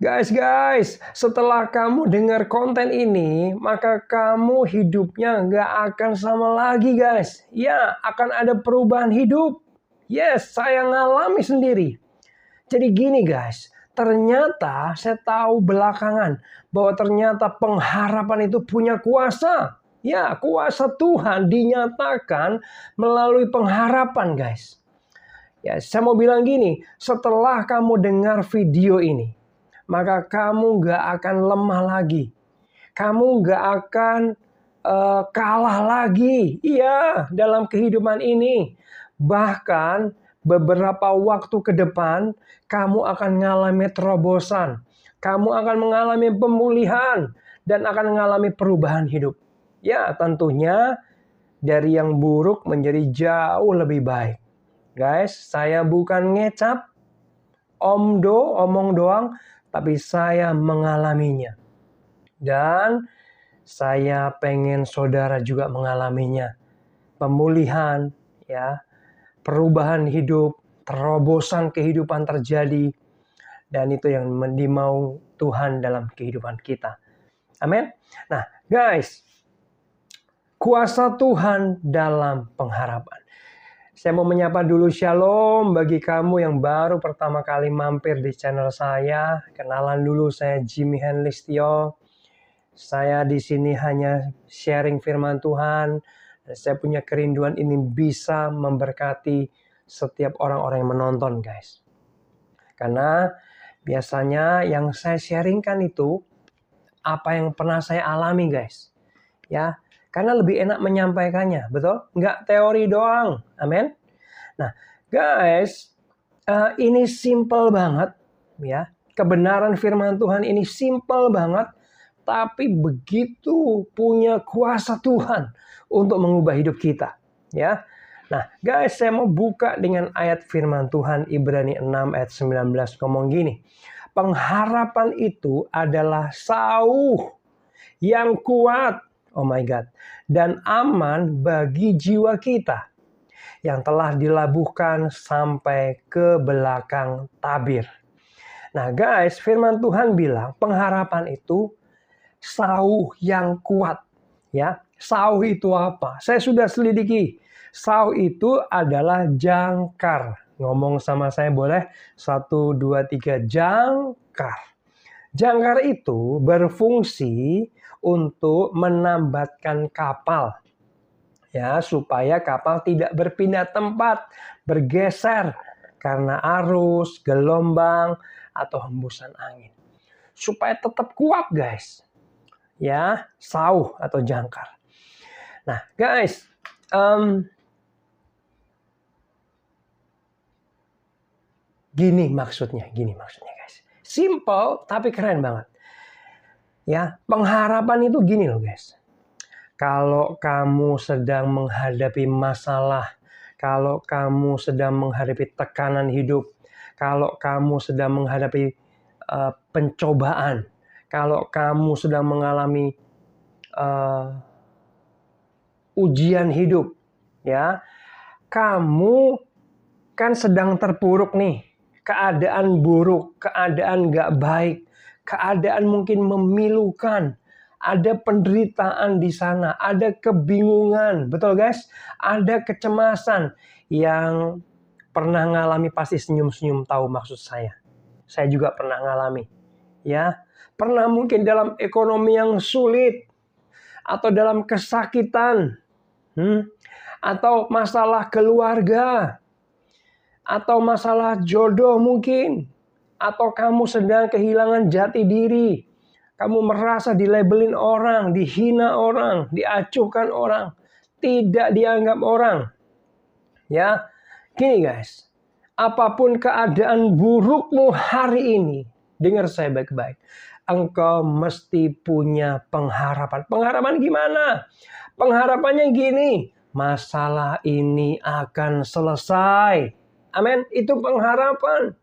Guys, setelah kamu dengar konten ini, maka kamu hidupnya nggak akan sama lagi, guys. Ya, akan ada perubahan hidup. Yes, saya ngalami sendiri. Jadi gini, guys. Ternyata saya tahu belakangan bahwa ternyata pengharapan itu punya kuasa. Ya, kuasa Tuhan dinyatakan melalui pengharapan, guys. Ya, saya mau bilang gini, setelah kamu dengar video ini, maka kamu gak akan lemah lagi. Kamu gak akan kalah lagi. Iya, dalam kehidupan ini. Bahkan beberapa waktu ke depan, kamu akan mengalami terobosan. Kamu akan mengalami pemulihan. Dan akan mengalami perubahan hidup. Ya, tentunya dari yang buruk menjadi jauh lebih baik. Guys, saya bukan ngecap, omong doang, tapi saya mengalaminya. Dan saya pengen saudara juga mengalaminya. Pemulihan, ya, perubahan hidup, terobosan kehidupan terjadi. Dan itu yang dimau Tuhan dalam kehidupan kita. Amin. Nah, guys, kuasa Tuhan dalam pengharapan. Saya mau menyapa dulu shalom bagi kamu yang baru pertama kali mampir di channel saya. Kenalan dulu, saya Jimmy Henlistio. Saya di sini hanya sharing firman Tuhan. Dan saya punya kerinduan ini bisa memberkati setiap orang-orang yang menonton, guys. Karena biasanya yang saya sharingkan itu apa yang pernah saya alami, guys. Ya, karena lebih enak menyampaikannya, betul? Nggak teori doang, amin. Nah, guys, ini simple banget, ya. Kebenaran firman Tuhan ini simple banget, tapi begitu punya kuasa Tuhan untuk mengubah hidup kita, ya. Nah, guys, saya mau buka dengan ayat firman Tuhan Ibrani 6 ayat 19 ngomong gini. Pengharapan itu adalah sauh yang kuat, oh my God, dan aman bagi jiwa kita yang telah dilabuhkan sampai ke belakang tabir. Nah guys, firman Tuhan bilang pengharapan itu sauh yang kuat. Ya, sauh itu apa? Saya sudah selidiki. Sauh itu adalah jangkar. Ngomong sama saya boleh? 1, 2, 3, jangkar. Jangkar itu berfungsi untuk menambatkan kapal. Ya, supaya kapal tidak berpindah tempat, bergeser karena arus, gelombang, atau hembusan angin. Supaya tetap kuat, guys. Ya, sauh atau jangkar. Nah, guys, gini maksudnya guys. Simple tapi keren banget. Ya, pengharapan itu gini loh, guys. Kalau kamu sedang menghadapi masalah, kalau kamu sedang menghadapi tekanan hidup, kalau kamu sedang menghadapi pencobaan, kalau kamu sedang mengalami ujian hidup, ya, kamu kan sedang terpuruk nih, keadaan buruk, keadaan gak baik, keadaan mungkin memilukan. Ada penderitaan di sana, ada kebingungan, betul guys? Ada kecemasan. Yang pernah ngalami pasti senyum-senyum tahu maksud saya. Saya juga pernah ngalami. Ya, pernah mungkin dalam ekonomi yang sulit atau dalam kesakitan, atau masalah keluarga, atau masalah jodoh mungkin, atau kamu sedang kehilangan jati diri. Kamu merasa dilabelin orang, dihina orang, diacuhkan orang, tidak dianggap orang. Ya, gini guys, apapun keadaan burukmu hari ini, dengar saya baik-baik, engkau mesti punya pengharapan. Pengharapan gimana? Pengharapannya gini, masalah ini akan selesai. Amin, itu pengharapan.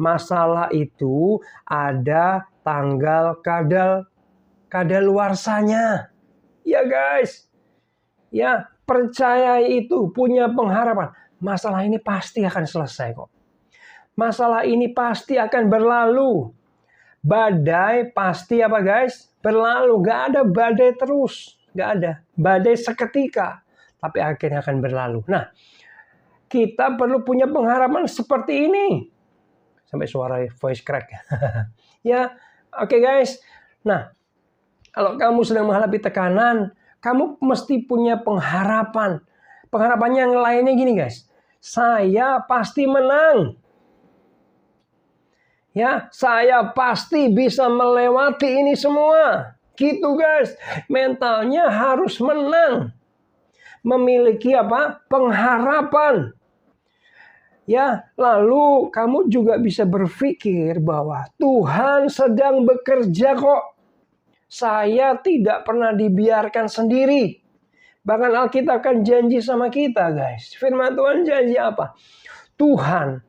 Masalah itu ada tanggal kadaluarsanya. Ya guys. Ya, percaya itu, punya pengharapan. Masalah ini pasti akan selesai kok. Masalah ini pasti akan berlalu. Badai pasti apa guys? Berlalu. Gak ada badai terus. Gak ada. Badai seketika. Tapi akhirnya akan berlalu. Nah, kita perlu punya pengharapan seperti ini. Sampai suara voice crack. Ya, oke guys. Nah, kalau kamu sedang menghadapi tekanan, kamu mesti punya pengharapan. Pengharapannya yang lainnya gini guys. Saya pasti menang. Ya, saya pasti bisa melewati ini semua. Gitu guys. Mentalnya harus menang. Memiliki apa? Pengharapan. Ya, lalu kamu juga bisa berpikir bahwa Tuhan sedang bekerja kok. Saya tidak pernah dibiarkan sendiri. Bahkan Alkitab kan janji sama kita guys. Firman Tuhan janji apa? Tuhan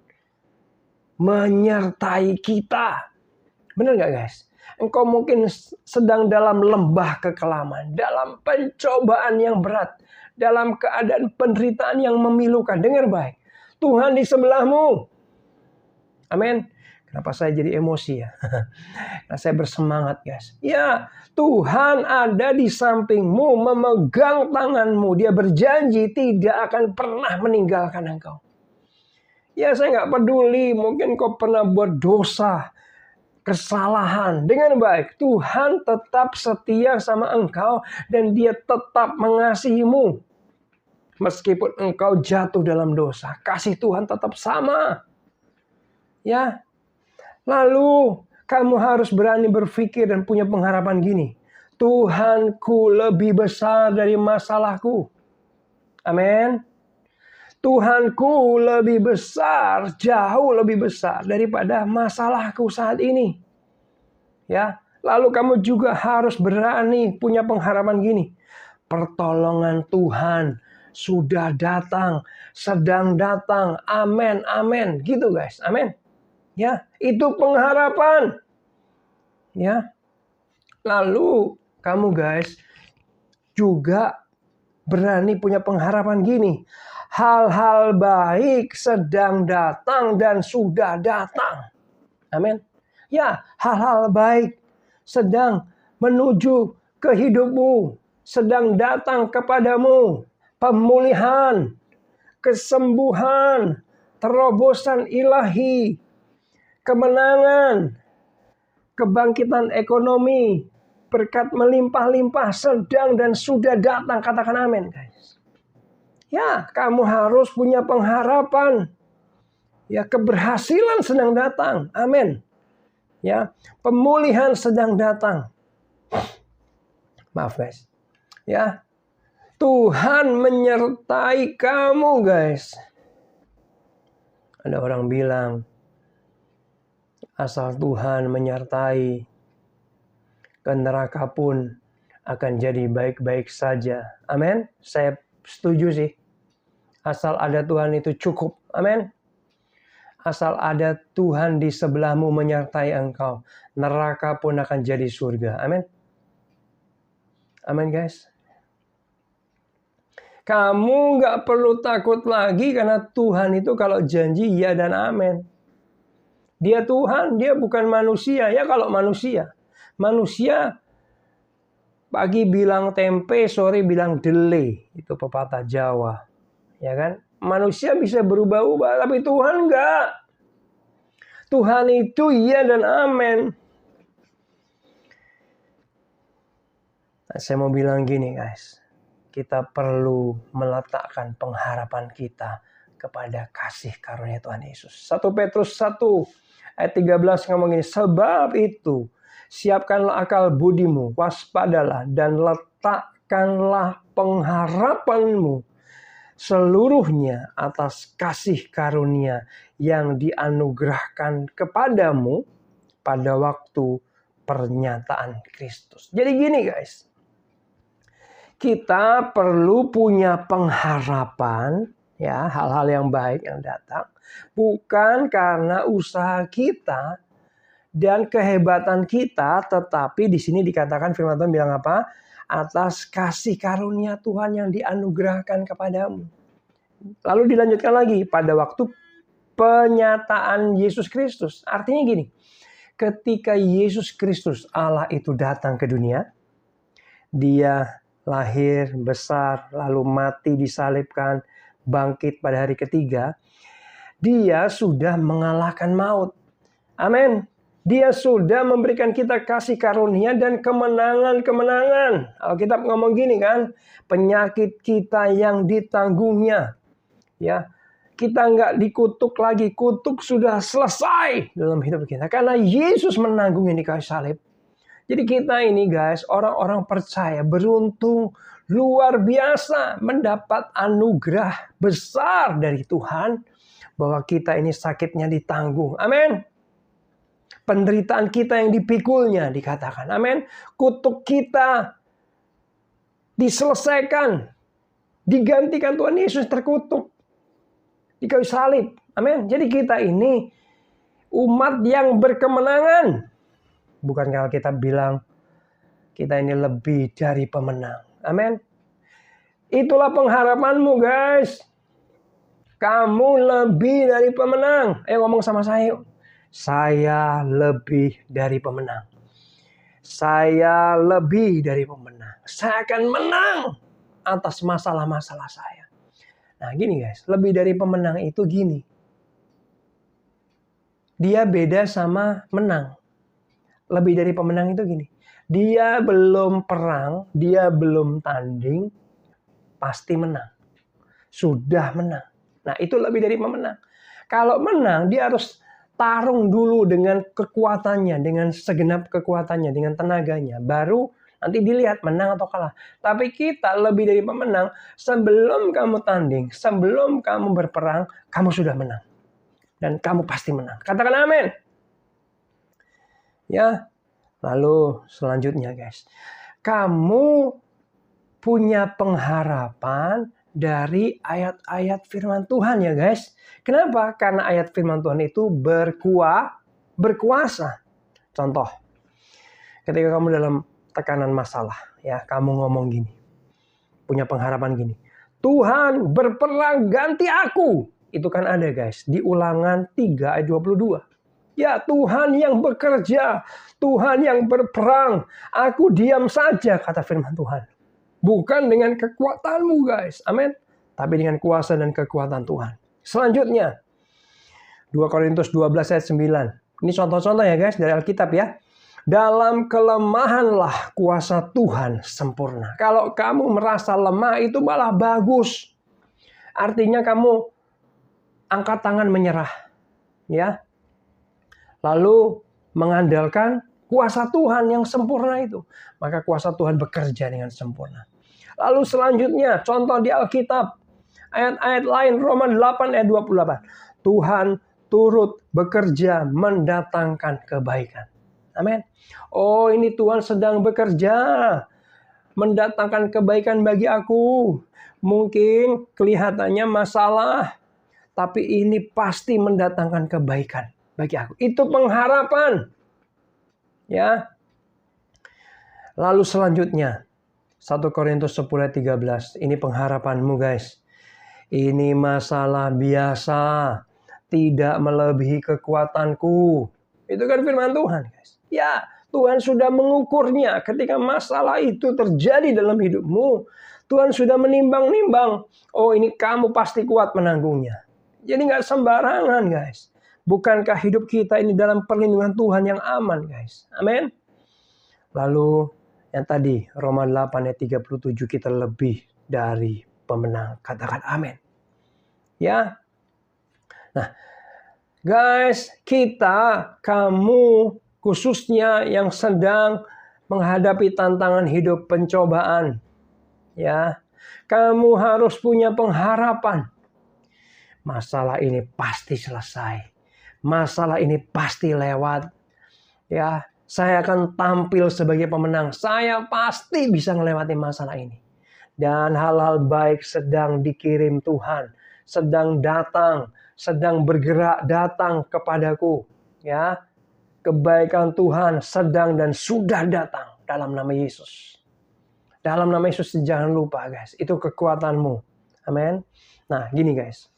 menyertai kita. Benar gak guys? Engkau mungkin sedang dalam lembah kekelaman, dalam pencobaan yang berat, dalam keadaan penderitaan yang memilukan. Dengar baik, Tuhan di sebelahmu. Amin. Kenapa saya jadi emosi ya? Nah, saya bersemangat guys. Ya, Tuhan ada di sampingmu, memegang tanganmu. Dia berjanji tidak akan pernah meninggalkan engkau. Ya, saya nggak peduli. Mungkin kau pernah buat dosa, kesalahan. Dengan baik, Tuhan tetap setia sama engkau dan Dia tetap mengasihimu. Meskipun engkau jatuh dalam dosa, kasih Tuhan tetap sama. Ya, lalu kamu harus berani berpikir dan punya pengharapan gini. Tuhanku lebih besar dari masalahku. Amin. Tuhanku lebih besar, jauh lebih besar daripada masalahku saat ini. Ya, lalu kamu juga harus berani punya pengharapan gini. Pertolongan Tuhan sudah datang, sedang datang. Amin, amin. Gitu guys, amin. Ya, itu pengharapan. Ya. Lalu kamu guys juga berani punya pengharapan gini. Hal-hal baik sedang datang dan sudah datang. Amin. Ya, hal-hal baik sedang menuju ke hidupmu, sedang datang kepadamu. Pemulihan, kesembuhan, terobosan ilahi, kemenangan, kebangkitan ekonomi, berkat melimpah-limpah sedang dan sudah datang. Katakan amin guys. Ya, kamu harus punya pengharapan. Ya, keberhasilan sedang datang. Amin. Ya, pemulihan sedang datang. Maaf guys. Ya, Tuhan menyertai kamu guys. Ada orang bilang, asal Tuhan menyertai, ke neraka pun akan jadi baik-baik saja. Amin. Saya setuju sih. Asal ada Tuhan itu cukup. Amin. Asal ada Tuhan di sebelahmu menyertai engkau, neraka pun akan jadi surga. Amin. Amin guys. Kamu gak perlu takut lagi karena Tuhan itu kalau janji ya dan amin. Dia Tuhan, dia bukan manusia. Ya kalau manusia pagi bilang tempe, sore bilang dele. Itu pepatah Jawa. Ya kan? Manusia bisa berubah-ubah, tapi Tuhan enggak. Tuhan itu iya dan amin. Nah, saya mau bilang gini guys. Kita perlu meletakkan pengharapan kita kepada kasih karunia Tuhan Yesus. 1 Petrus 1 ayat 13 ngomong gini. Sebab itu, siapkanlah akal budimu, waspadalah dan letakkanlah pengharapanmu seluruhnya atas kasih karunia yang dianugerahkan kepadamu pada waktu pernyataan Kristus. Jadi gini guys, kita perlu punya pengharapan, ya, hal-hal yang baik yang datang, bukan karena usaha kita dan kehebatan kita, tetapi di sini dikatakan firman Tuhan bilang apa? Atas kasih karunia Tuhan yang dianugerahkan kepadamu. Lalu dilanjutkan lagi pada waktu penyataan Yesus Kristus. Artinya gini, ketika Yesus Kristus Allah itu datang ke dunia, dia lahir, besar, lalu mati, disalibkan, bangkit pada hari ketiga, dia sudah mengalahkan maut. Amin. Dia sudah memberikan kita kasih karunia dan kemenangan-kemenangan. Alkitab ngomong gini kan, penyakit kita yang ditanggungnya. Ya, kita nggak dikutuk lagi, kutuk sudah selesai dalam hidup kita. Karena Yesus menanggungnya di kayu salib. Jadi kita ini guys, orang-orang percaya beruntung luar biasa mendapat anugerah besar dari Tuhan bahwa kita ini sakitnya ditanggung. Amin. Penderitaan kita yang dipikulnya dikatakan. Amin. Kutuk kita diselesaikan. Digantikan Tuhan Yesus terkutuk di kayu salib. Amin. Jadi kita ini umat yang berkemenangan. Bukan kalau kita bilang kita ini lebih dari pemenang. Amin. Itulah pengharapanmu guys. Kamu lebih dari pemenang. Ayo ngomong sama saya yuk. Saya lebih dari pemenang. Saya lebih dari pemenang. Saya akan menang atas masalah-masalah saya. Nah gini guys, lebih dari pemenang itu gini. Dia beda sama menang. Lebih dari pemenang itu gini. Dia belum perang, dia belum tanding, pasti menang. Sudah menang. Nah itu lebih dari pemenang. Kalau menang dia harus tarung dulu dengan kekuatannya, dengan segenap kekuatannya, dengan tenaganya. Baru nanti dilihat menang atau kalah. Tapi kita lebih dari pemenang. Sebelum kamu tanding, sebelum kamu berperang, kamu sudah menang. Dan kamu pasti menang. Katakan amin. Ya, lalu selanjutnya guys. Kamu punya pengharapan dari ayat-ayat firman Tuhan ya guys. Kenapa? Karena ayat firman Tuhan itu berkuasa. Contoh, ketika kamu dalam tekanan masalah, ya kamu ngomong gini, punya pengharapan gini, Tuhan berperang ganti aku. Itu kan ada guys, di Ulangan 3 ayat 22. Ya Tuhan yang bekerja, Tuhan yang berperang, aku diam saja kata firman Tuhan. Bukan dengan kekuatanmu guys. Amin. Tapi dengan kuasa dan kekuatan Tuhan. Selanjutnya. 2 Korintus 12 ayat 9. Ini contoh-contoh ya guys dari Alkitab ya. Dalam kelemahanlah kuasa Tuhan sempurna. Kalau kamu merasa lemah itu malah bagus. Artinya kamu angkat tangan menyerah. Ya. Lalu mengandalkan kuasa Tuhan yang sempurna itu. Maka kuasa Tuhan bekerja dengan sempurna. Lalu selanjutnya, contoh di Alkitab. Ayat-ayat lain, Roma 8 ayat 28. Tuhan turut bekerja mendatangkan kebaikan. Amin. Oh ini Tuhan sedang bekerja. Mendatangkan kebaikan bagi aku. Mungkin kelihatannya masalah. Tapi ini pasti mendatangkan kebaikan bagi aku. Itu pengharapan. Ya. Lalu selanjutnya. 1 Korintus 10 ayat 13. Ini pengharapanmu guys. Ini masalah biasa. Tidak melebihi kekuatanku. Itu kan firman Tuhan guys. Ya Tuhan sudah mengukurnya. Ketika masalah itu terjadi dalam hidupmu. Tuhan sudah menimbang-nimbang. Oh ini kamu pasti kuat menanggungnya. Jadi gak sembarangan guys. Bukankah hidup kita ini dalam perlindungan Tuhan yang aman guys. Amin. Lalu yang tadi Roma 8 ayat 37 kita lebih dari pemenang. Katakan amin. Ya. Nah, guys, kamu khususnya yang sedang menghadapi tantangan hidup pencobaan. Ya. Kamu harus punya pengharapan. Masalah ini pasti selesai. Masalah ini pasti lewat. Ya. Saya akan tampil sebagai pemenang. Saya pasti bisa melewati masalah ini. Dan hal-hal baik sedang dikirim Tuhan. Sedang datang. Sedang bergerak datang kepadaku. Ya, kebaikan Tuhan sedang dan sudah datang dalam nama Yesus. Dalam nama Yesus jangan lupa guys. Itu kekuatanmu. Amin. Nah gini guys.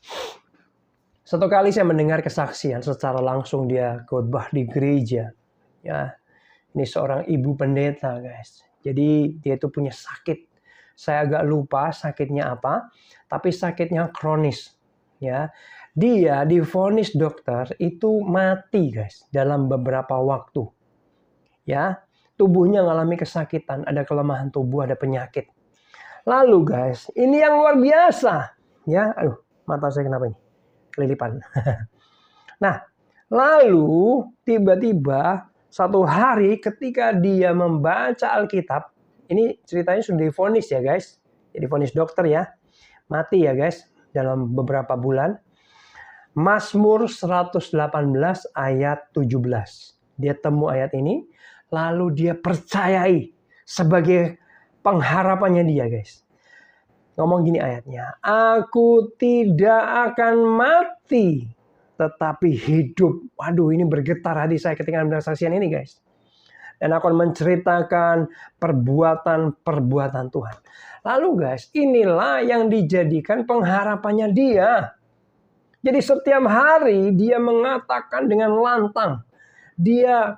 Satu kali saya mendengar kesaksian secara langsung dia khotbah di gereja. Ya, ini seorang ibu pendeta, guys. Jadi dia itu punya sakit. Saya agak lupa sakitnya apa, tapi sakitnya kronis. Ya, dia divonis dokter itu mati, guys, dalam beberapa waktu. Ya, tubuhnya mengalami kesakitan, ada kelemahan tubuh, ada penyakit. Lalu, guys, ini yang luar biasa. Ya, aduh, mata saya kenapa ini? Kelilipan. Nah, lalu tiba-tiba satu hari ketika dia membaca Alkitab, ini ceritanya sudah divonis ya guys, jadi vonis dokter ya, mati ya guys dalam beberapa bulan. Mazmur 118 ayat 17. Dia temu ayat ini, lalu dia percayai sebagai pengharapannya dia guys. Ngomong gini ayatnya, aku tidak akan mati tetapi hidup. Waduh, ini bergetar hati saya ketika mendengar saksian ini guys. Dan aku akan menceritakan perbuatan-perbuatan Tuhan. Lalu guys, inilah yang dijadikan pengharapannya dia. Jadi setiap hari dia mengatakan dengan lantang. Dia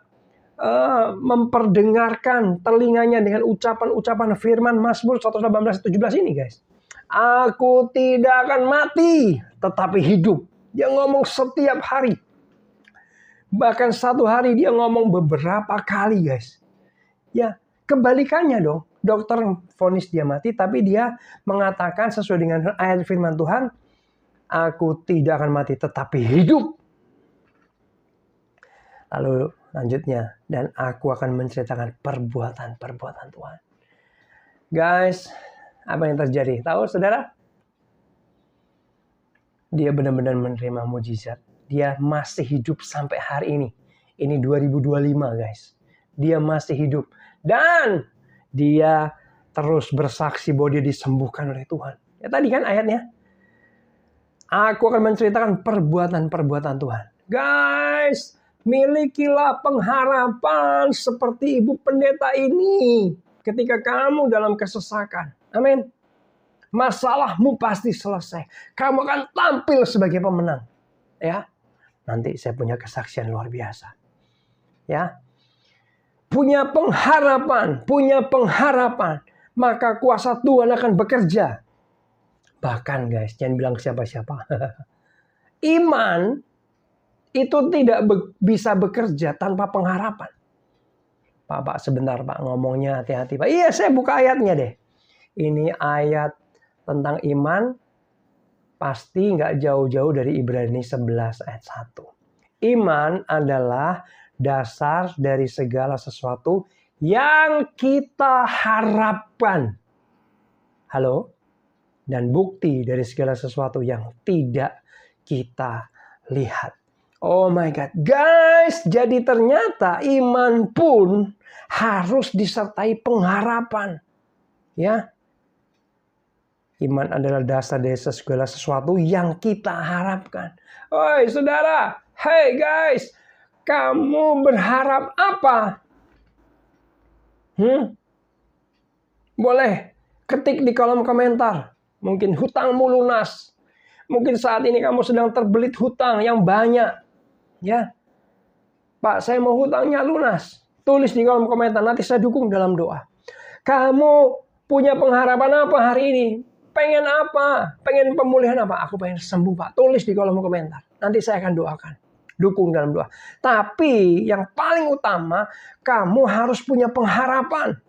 memperdengarkan telinganya dengan ucapan-ucapan firman Mazmur 118:17 ini guys. Aku tidak akan mati tetapi hidup. Dia ngomong setiap hari. Bahkan satu hari dia ngomong beberapa kali guys. Ya, kebalikannya dong. Dokter vonis dia mati, tapi dia mengatakan sesuai dengan ayat firman Tuhan, aku tidak akan mati tetapi hidup. Lalu lanjutnya, dan aku akan menceritakan perbuatan-perbuatan Tuhan. Guys, apa yang terjadi? Tahu saudara? Dia benar-benar menerima mujizat. Dia masih hidup sampai hari ini. Ini 2025 guys. Dia masih hidup. Dan dia terus bersaksi bahwa dia disembuhkan oleh Tuhan. Ya tadi kan ayatnya. Aku akan menceritakan perbuatan-perbuatan Tuhan. Guys, milikilah pengharapan seperti ibu pendeta ini. Ketika kamu dalam kesesakan. Amin. Masalahmu pasti selesai. Kamu akan tampil sebagai pemenang. Ya. Nanti saya punya kesaksian luar biasa. Ya. Punya pengharapan. Maka kuasa Tuhan akan bekerja. Bahkan guys, jangan bilang siapa-siapa. Iman itu tidak bisa bekerja tanpa pengharapan. Pak, sebentar Pak, ngomongnya hati-hati Pak. Iya, saya buka ayatnya deh. Ini ayat tentang iman pasti nggak jauh-jauh dari Ibrani 11 ayat 1. Iman adalah dasar dari segala sesuatu yang kita harapkan. Halo? Dan bukti dari segala sesuatu yang tidak kita lihat. Oh my God. Guys, jadi ternyata iman pun harus disertai pengharapan. Ya. Iman adalah dasar dari segala sesuatu yang kita harapkan. Oi saudara, hey guys, kamu berharap apa? Boleh ketik di kolom komentar. Mungkin hutangmu lunas. Mungkin saat ini kamu sedang terbelit hutang yang banyak. Ya, Pak, saya mau hutangnya lunas. Tulis di kolom komentar, nanti saya dukung dalam doa. Kamu punya pengharapan apa hari ini? Pengen apa? Pengen pemulihan apa? Aku pengen sembuh Pak. Tulis di kolom komentar. Nanti saya akan doakan. Dukung dalam doa. Tapi yang paling utama, kamu harus punya pengharapan.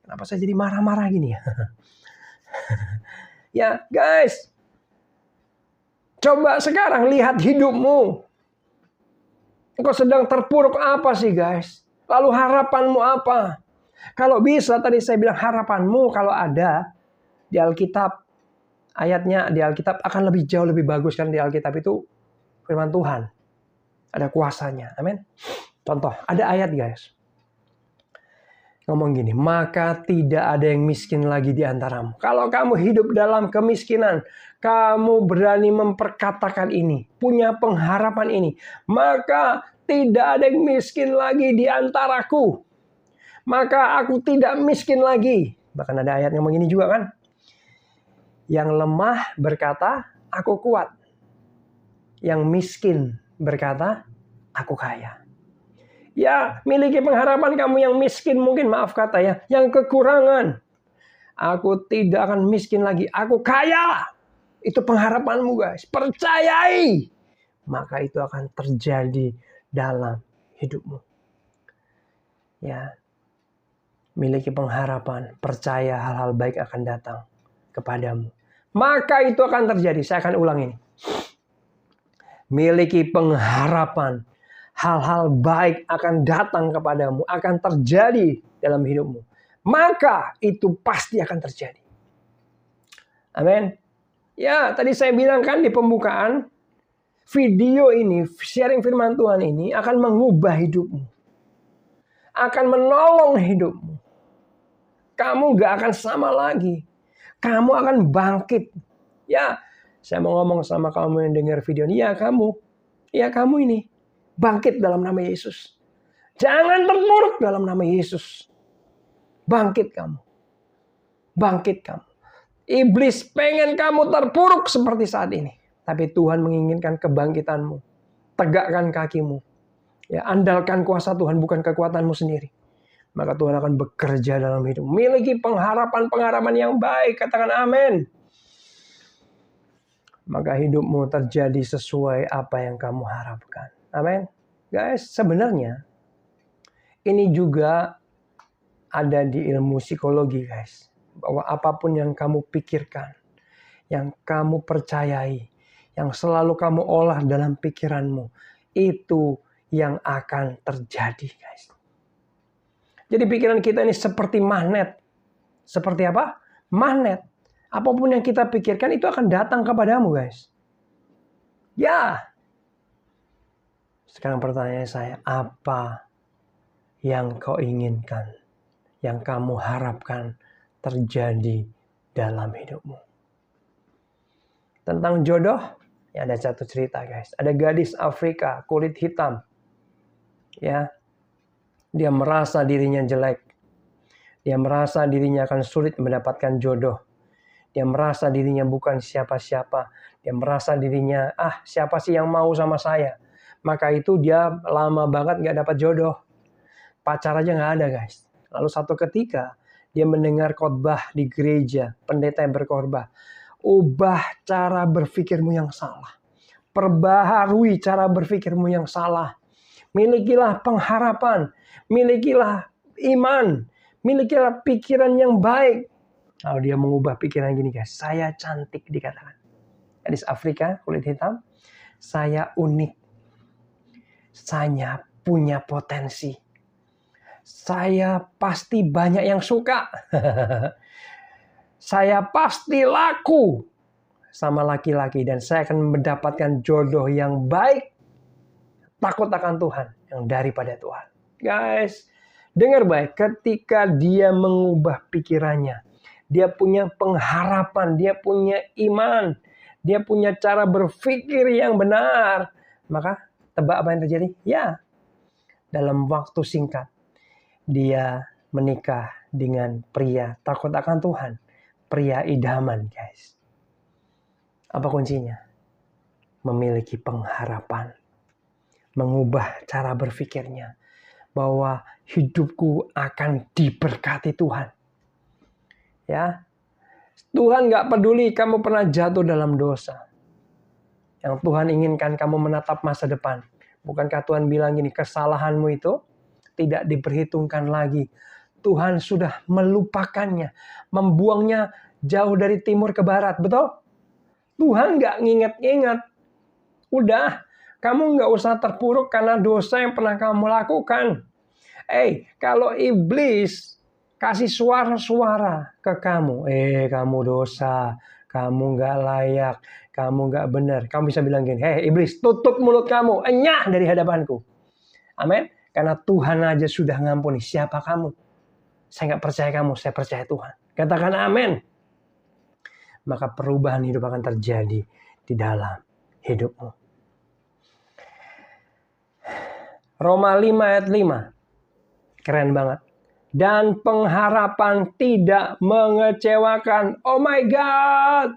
Kenapa saya jadi marah-marah gini ya? Ya guys. Coba sekarang lihat hidupmu. Engkau sedang terpuruk apa sih guys? Lalu harapanmu apa? Kalau bisa tadi saya bilang harapanmu kalau ada di Alkitab. Ayatnya di Alkitab akan lebih jauh lebih bagus kan di Alkitab itu firman Tuhan. Ada kuasanya. Amin. Contoh, ada ayat guys. Ngomong gini, maka tidak ada yang miskin lagi di antaramu. Kalau kamu hidup dalam kemiskinan, kamu berani memperkatakan ini, punya pengharapan ini, maka tidak ada yang miskin lagi di antaraku. Maka aku tidak miskin lagi. Bahkan ada ayat ngomong gini juga kan. Yang lemah berkata, aku kuat. Yang miskin berkata, aku kaya. Ya, miliki pengharapan kamu yang miskin mungkin, maaf kata ya, yang kekurangan. Aku tidak akan miskin lagi, aku kaya. Itu pengharapanmu guys, percayai. Maka itu akan terjadi dalam hidupmu. Ya, miliki pengharapan, percaya hal-hal baik akan datang kepadamu. Maka itu akan terjadi, saya akan ulang ini. Miliki pengharapan, hal-hal baik akan datang kepadamu, akan terjadi dalam hidupmu. Maka itu pasti akan terjadi. Amin. Ya, tadi saya bilang kan di pembukaan, video ini, sharing firman Tuhan ini akan mengubah hidupmu. Akan menolong hidupmu. Kamu gak akan sama lagi. Kamu akan bangkit. Ya, saya mau ngomong sama kamu yang dengar video ini. Ya kamu. Ya kamu ini. Bangkit dalam nama Yesus. Jangan terpuruk dalam nama Yesus. Bangkit kamu. Bangkit kamu. Iblis pengen kamu terpuruk seperti saat ini. Tapi Tuhan menginginkan kebangkitanmu. Tegakkan kakimu. Ya, andalkan kuasa Tuhan, bukan kekuatanmu sendiri. Maka Tuhan akan bekerja dalam hidup. Miliki pengharapan-pengharapan yang baik. Katakan amin. Maka hidupmu terjadi sesuai apa yang kamu harapkan. Amin. Guys, sebenarnya ini juga ada di ilmu psikologi guys. Bahwa apapun yang kamu pikirkan, yang kamu percayai, yang selalu kamu olah dalam pikiranmu, itu yang akan terjadi guys. Jadi pikiran kita ini seperti magnet. Seperti apa? Magnet. Apapun yang kita pikirkan itu akan datang kepadamu guys. Ya. Sekarang pertanyaan saya, apa yang kau inginkan? Yang kamu harapkan terjadi dalam hidupmu? Tentang jodoh, ya ada satu cerita guys. Ada gadis Afrika, kulit hitam. Ya. Dia merasa dirinya jelek. Dia merasa dirinya akan sulit mendapatkan jodoh. Dia merasa dirinya bukan siapa-siapa. Dia merasa dirinya, siapa sih yang mau sama saya? Maka itu dia lama banget gak dapat jodoh. Pacar aja gak ada guys. Lalu satu ketika dia mendengar khotbah di gereja. Pendeta yang berkhotbah. Ubah cara berpikirmu yang salah. Perbaharui cara berpikirmu yang salah. Milikilah pengharapan. Milikilah iman. Milikilah pikiran yang baik. Lalu dia mengubah pikiran gini guys. Saya cantik dikatakan. Gadis Afrika kulit hitam. Saya unik. Saya punya potensi. Saya pasti banyak yang suka. Saya pasti laku sama laki-laki. Dan saya akan mendapatkan jodoh yang baik. Takut akan Tuhan yang daripada Tuhan. Guys, dengar baik. Ketika dia mengubah pikirannya. Dia punya pengharapan. Dia punya iman. Dia punya cara berpikir yang benar. Maka tebak apa yang terjadi? Ya, dalam waktu singkat. Dia menikah dengan pria takut akan Tuhan. Pria idaman guys. Apa kuncinya? Memiliki pengharapan. Mengubah cara berpikirnya. Bahwa hidupku akan diberkati Tuhan. Ya, Tuhan gak peduli kamu pernah jatuh dalam dosa. Yang Tuhan inginkan kamu menatap masa depan. Bukankah Tuhan bilang gini, kesalahanmu itu tidak diperhitungkan lagi. Tuhan sudah melupakannya. Membuangnya jauh dari timur ke barat. Betul? Tuhan gak nginget-nginget. Udah. Kamu nggak usah terpuruk karena dosa yang pernah kamu lakukan. Kalau iblis kasih suara-suara ke kamu. Kamu dosa. Kamu nggak layak. Kamu nggak benar. Kamu bisa bilang gini. Iblis, tutup mulut kamu. Enyah dari hadapanku. Amin. Karena Tuhan aja sudah ngampuni. Siapa kamu? Saya nggak percaya kamu. Saya percaya Tuhan. Katakan amin. Maka perubahan hidup akan terjadi di dalam hidupmu. Roma 5 ayat 5. Keren banget. Dan pengharapan tidak mengecewakan. Oh my God.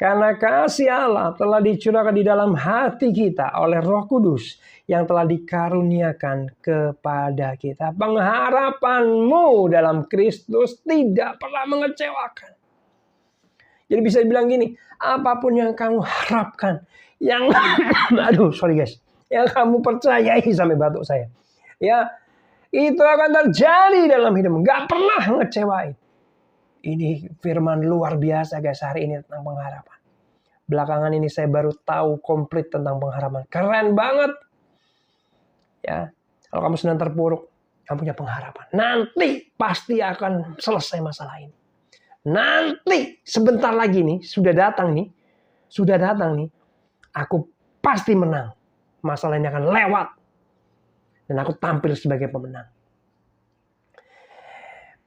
Karena kasih Allah telah dicurahkan di dalam hati kita oleh Roh Kudus yang telah dikaruniakan kepada kita. Pengharapanmu dalam Kristus tidak pernah mengecewakan. Jadi bisa dibilang gini, apapun yang kamu harapkan, yang yang kamu percayai, sampai batuk saya, ya, itu akan terjadi dalam hidupmu. Gak pernah ngecewain. Ini firman luar biasa guys hari ini tentang pengharapan. Belakangan ini saya baru tahu komplit tentang pengharapan. Keren banget. Ya, kalau kamu sedang terpuruk, kamu punya pengharapan. Nanti pasti akan selesai masalah ini. Nanti sebentar lagi nih, sudah datang nih, aku pasti menang. Masalah ini akan lewat. Dan aku tampil sebagai pemenang.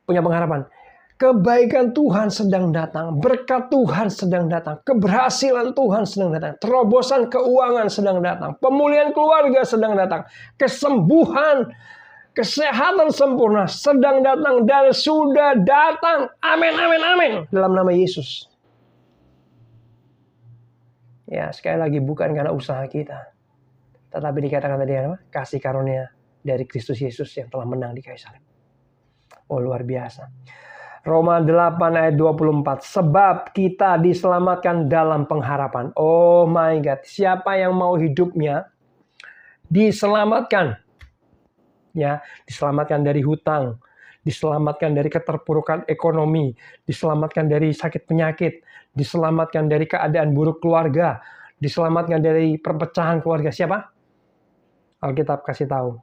Punya pengharapan. Kebaikan Tuhan sedang datang, berkat Tuhan sedang datang, keberhasilan Tuhan sedang datang, terobosan keuangan sedang datang, pemulihan keluarga sedang datang, kesembuhan, kesehatan sempurna sedang datang dan sudah datang. Amin, amin, amin. Dalam nama Yesus. Ya, sekali lagi bukan karena usaha kita, tetapi dikatakan tadi apa? Kasih karunia dari Kristus Yesus yang telah menang di kayu salib. Oh, luar biasa. Roma 8 ayat 24. Sebab kita diselamatkan dalam pengharapan. Oh my God. Siapa yang mau hidupnya diselamatkan? Ya, diselamatkan dari hutang, diselamatkan dari keterpurukan ekonomi, diselamatkan dari sakit penyakit, diselamatkan dari keadaan buruk keluarga, diselamatkan dari perpecahan keluarga. Siapa? Alkitab kasih tahu.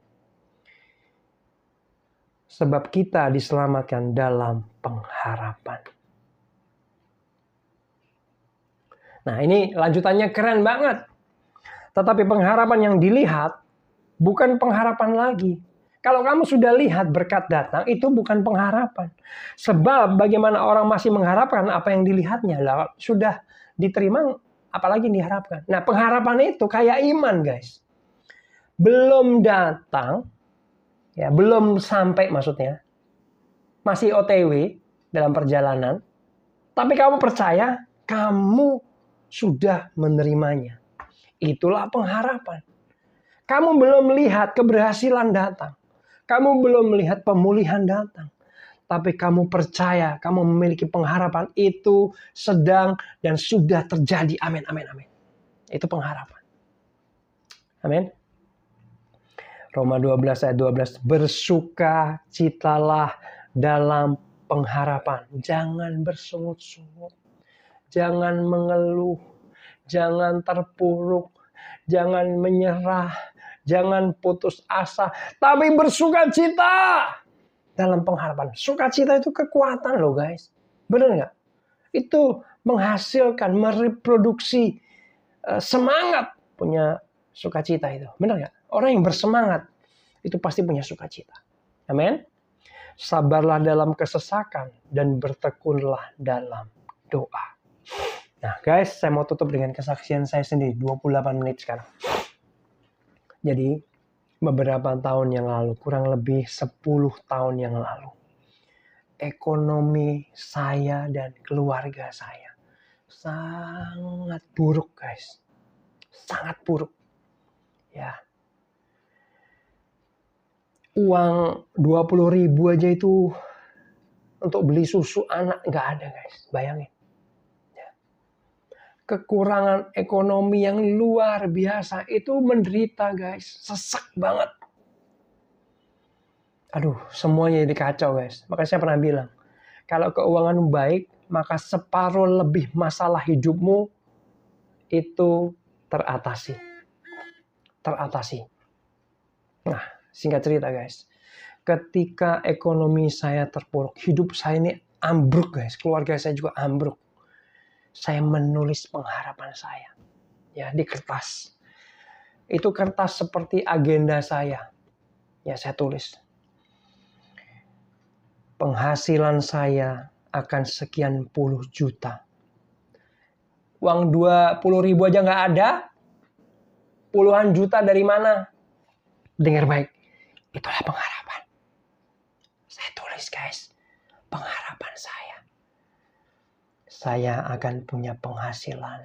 Sebab kita diselamatkan dalam pengharapan. Nah, ini lanjutannya keren banget. Tetapi pengharapan yang dilihat bukan pengharapan lagi. Kalau kamu sudah lihat berkat datang, itu bukan pengharapan. Sebab bagaimana orang masih mengharapkan apa yang dilihatnya. Lah, sudah diterima, apalagi diharapkan. Nah, pengharapan itu kayak iman, guys. Belum datang, ya, belum sampai maksudnya. Masih OTW dalam perjalanan. Tapi kamu percaya, kamu sudah menerimanya. Itulah pengharapan. Kamu belum melihat keberhasilan datang. Kamu belum melihat pemulihan datang. Tapi kamu percaya, kamu memiliki pengharapan itu sedang dan sudah terjadi. Amin, amin, amin. Itu pengharapan. Amin. Roma 12 ayat 12. Bersukacitalah dalam pengharapan. Jangan bersungut-sungut. Jangan mengeluh. Jangan terpuruk. Jangan menyerah. Jangan putus asa. Tapi bersukacita dalam pengharapan. Sukacita itu kekuatan loh guys. Benar nggak? Itu menghasilkan, mereproduksi semangat punya sukacita itu. Benar nggak? Orang yang bersemangat itu pasti punya sukacita. Amin. Sabarlah dalam kesesakan dan bertekunlah dalam doa. Nah guys, saya mau tutup dengan kesaksian saya sendiri. 28 menit sekarang. Jadi beberapa tahun yang lalu, kurang lebih 10 tahun yang lalu, ekonomi saya dan keluarga saya sangat buruk guys. Sangat buruk. Ya. Uang 20.000 aja itu untuk beli susu anak nggak ada guys. Bayangin. Ya. Kekurangan ekonomi yang luar biasa. Itu menderita guys. Sesak banget. Aduh, semuanya jadi kacau guys. Makanya saya pernah bilang, kalau keuangan baik, maka separuh lebih masalah hidupmu itu teratasi. Teratasi. Nah, singkat cerita guys. Ketika ekonomi saya terpuruk, hidup saya ini ambruk guys. Keluarga saya juga ambruk. Saya menulis pengharapan saya. Ya, di kertas. Itu kertas seperti agenda saya. Ya, saya tulis. Penghasilan saya akan sekian puluh juta. Uang 20.000 aja nggak ada. Puluhan juta dari mana? Dengar baik. Itulah pengharapan. Saya tulis guys. Pengharapan saya. saya akan punya penghasilan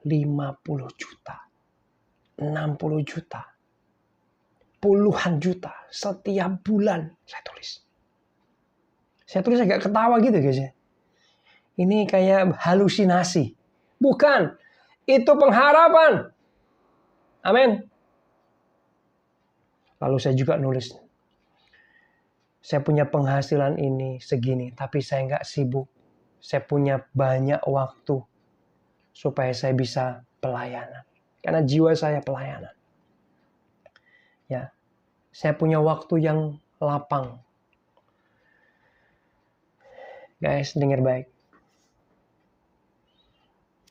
50 juta, 60 juta, puluhan juta setiap bulan. Saya tulis agak ketawa gitu guys ya. Ini kayak halusinasi. Bukan, itu pengharapan. Amin. Lalu saya juga nulis, saya punya penghasilan ini segini, tapi saya nggak sibuk. Saya punya banyak waktu supaya saya bisa pelayanan. Karena jiwa saya pelayanan. Ya, saya punya waktu yang lapang. Guys, dengar baik.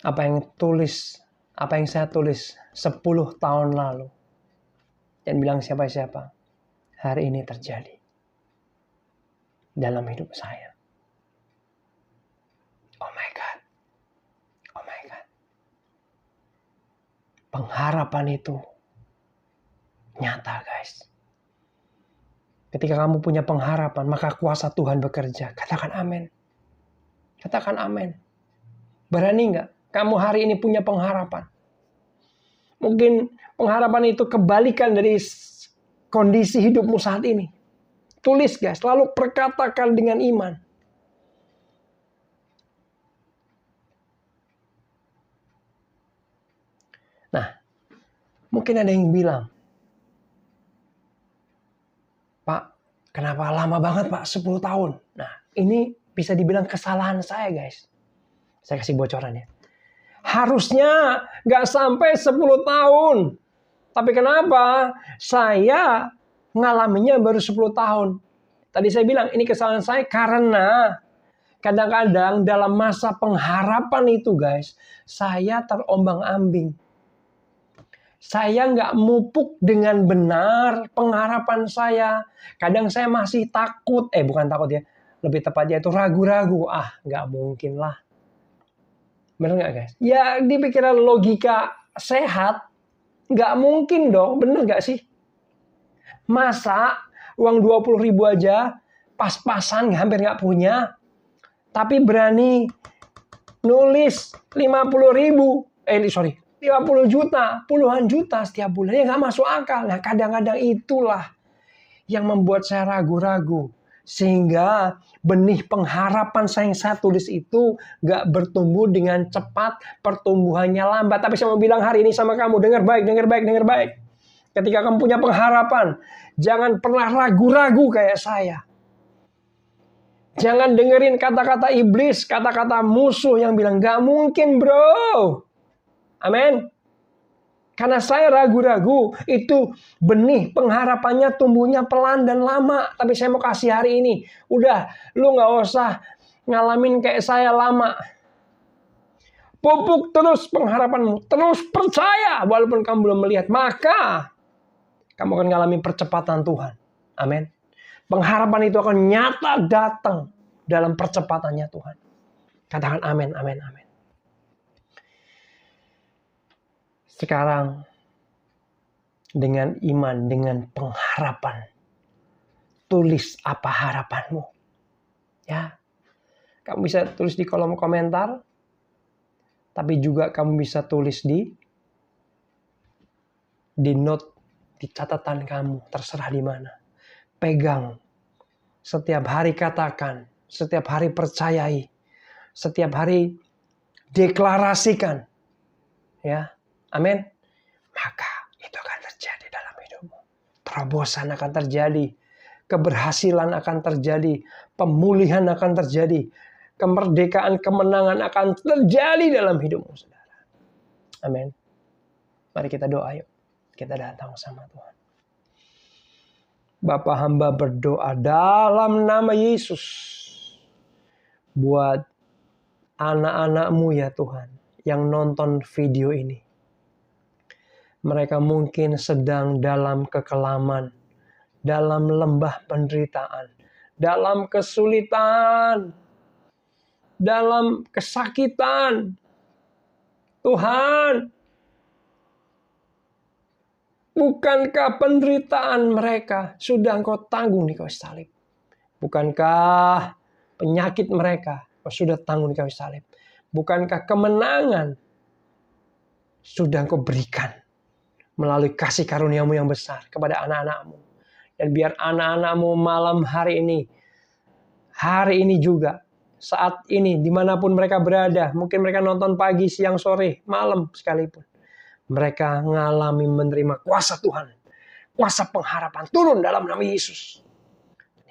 Apa yang saya tulis 10 tahun lalu. Dan bilang siapa-siapa, hari ini terjadi dalam hidup saya. Oh my God. Oh my God. Pengharapan itu nyata guys. Ketika kamu punya pengharapan, maka kuasa Tuhan bekerja. Katakan amin. Katakan amin. Berani nggak kamu hari ini punya pengharapan? Mungkin pengharapan itu kebalikan dari kondisi hidupmu saat ini. Tulis guys, lalu perkatakan dengan iman. Nah, mungkin ada yang bilang, Pak, kenapa lama banget Pak, 10 tahun? Nah, ini bisa dibilang kesalahan saya guys. Saya kasih bocoran ya. Harusnya nggak sampai 10 tahun. Tapi kenapa saya ngalaminya baru 10 tahun? Tadi saya bilang ini kesalahan saya karena kadang-kadang dalam masa pengharapan itu guys, saya terombang-ambing. Saya nggak mupuk dengan benar pengharapan saya. Kadang saya masih takut, bukan takut ya, lebih tepatnya itu ragu-ragu. Nggak mungkin lah. Bener nggak guys? Ya di pikiran logika sehat, nggak mungkin dong, bener nggak sih? Masa uang 20.000 aja pas-pasan hampir nggak punya, tapi berani nulis 50 juta, puluhan juta setiap bulan, ya nggak masuk akal. Nah kadang-kadang itulah yang membuat saya ragu-ragu. Sehingga benih pengharapan yang saya tulis itu gak bertumbuh dengan cepat, pertumbuhannya lambat. Tapi saya mau bilang hari ini sama kamu, dengar baik. Ketika kamu punya pengharapan, jangan pernah ragu-ragu kayak saya. Jangan dengerin kata-kata iblis, kata-kata musuh yang bilang gak mungkin bro. Amin. Karena saya ragu-ragu, itu benih pengharapannya tumbuhnya pelan dan lama. Tapi saya mau kasih hari ini. Udah, lu gak usah ngalamin kayak saya lama. Pupuk terus pengharapanmu. Terus percaya walaupun kamu belum melihat. Maka kamu akan ngalamin percepatan Tuhan. Amin. Pengharapan itu akan nyata datang dalam percepatannya Tuhan. Katakan amin, amin, amin. Sekarang dengan iman, dengan pengharapan, tulis apa harapanmu. Ya, kamu bisa tulis di kolom komentar, tapi juga kamu bisa tulis di note, di catatan kamu, terserah di mana. Pegang, setiap hari katakan, setiap hari percayai, setiap hari deklarasikan, ya. Amin. Maka itu akan terjadi dalam hidupmu. Terobosan akan terjadi. Keberhasilan akan terjadi. Pemulihan akan terjadi. Kemerdekaan, kemenangan akan terjadi dalam hidupmu, saudara. Amin. Mari kita doa yuk. Kita datang sama Tuhan. Bapa, hamba berdoa dalam nama Yesus. Buat anak-anak-Mu ya Tuhan. Yang nonton video ini. Mereka mungkin sedang dalam kekelaman, dalam lembah penderitaan, dalam kesulitan, dalam kesakitan. Tuhan, bukankah penderitaan mereka sudah Engkau tanggung di kayu salib? Bukankah penyakit mereka Engkau sudah tanggung di kayu salib? Bukankah kemenangan sudah Engkau berikan melalui kasih karunia-Mu yang besar kepada anak-anak-Mu. Dan biar anak-anak-Mu malam hari ini juga, saat ini, dimanapun mereka berada, mungkin mereka nonton pagi, siang, sore, malam sekalipun, mereka mengalami menerima kuasa Tuhan, kuasa pengharapan turun dalam nama Yesus.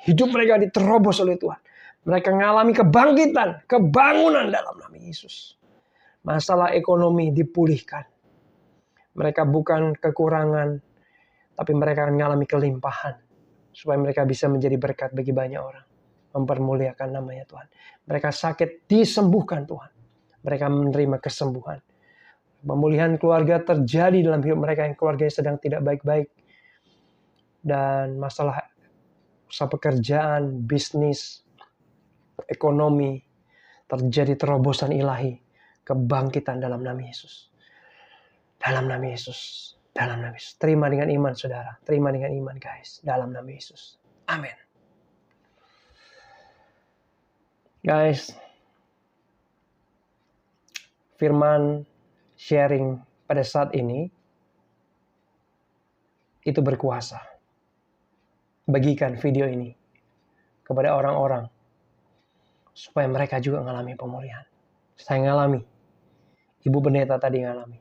Hidup mereka diterobos oleh Tuhan. Mereka mengalami kebangkitan, kebangunan dalam nama Yesus. Masalah ekonomi dipulihkan. Mereka bukan kekurangan, tapi mereka akan mengalami kelimpahan. Supaya mereka bisa menjadi berkat bagi banyak orang. Mempermuliakan namanya Tuhan. Mereka sakit, disembuhkan Tuhan. Mereka menerima kesembuhan. Pemulihan keluarga terjadi dalam hidup mereka yang keluarganya sedang tidak baik-baik. Dan masalah pekerjaan, bisnis, ekonomi, terjadi terobosan ilahi. Kebangkitan dalam nama Yesus. Dalam nama Yesus. Dalam nama Yesus. Terima dengan iman saudara. Terima dengan iman guys. Dalam nama Yesus. Amin. Guys. Firman sharing pada saat ini. Itu berkuasa. Bagikan video ini. Kepada orang-orang. Supaya mereka juga mengalami pemulihan. Saya ngalami. Ibu pendeta tadi ngalami.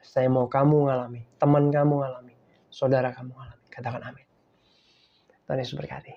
Saya mau kamu ngalami, teman kamu ngalami, saudara kamu ngalami. Katakan amin. Tuhan Yesus berkati.